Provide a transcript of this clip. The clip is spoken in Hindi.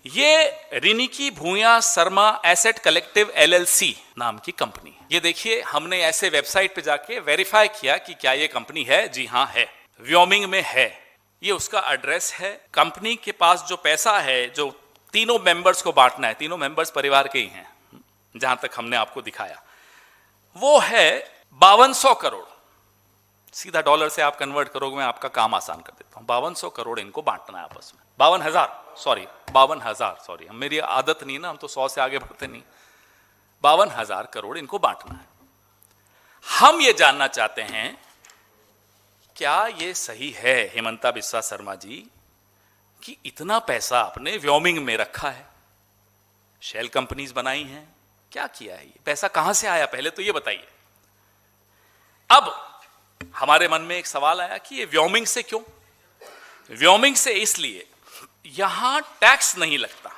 ये रिनिकी भूया शर्मा एसेट कलेक्टिव एलएलसी नाम की कंपनी। ये देखिए, हमने ऐसे वेबसाइट पे जाके वेरीफाई किया कि क्या ये कंपनी है। जी हां है, व्योमिंग में है। ये उसका एड्रेस है। कंपनी के पास जो पैसा है, जो तीनों मेंबर्स को बांटना है, तीनों मेंबर्स परिवार के ही हैं जहां तक हमने आपको दिखाया, वो है 5200 करोड़। सीधा डॉलर से आप कन्वर्ट करोगे, मैं आपका काम आसान कर देता हूं। 5200 करोड़ इनको बांटना है आपस में। 52,000 सॉरी, मेरी आदत नहीं ना, हम तो 100 से आगे बढ़ते नहीं। 52,000 करोड़ इनको बांटना है। हम ये जानना चाहते हैं, क्या ये सही है हेमंता बिस्वा शर्मा जी कि इतना पैसा आपने व्योमिंग में रखा है, शेल कंपनीज बनाई हैं, क्या किया है? ये पैसा कहां से आया, पहले तो ये बताइए। अब हमारे मन में एक सवाल आया कि ये व्योमिंग से क्यों? व्योमिंग से इसलिए, यहां टैक्स नहीं लगता।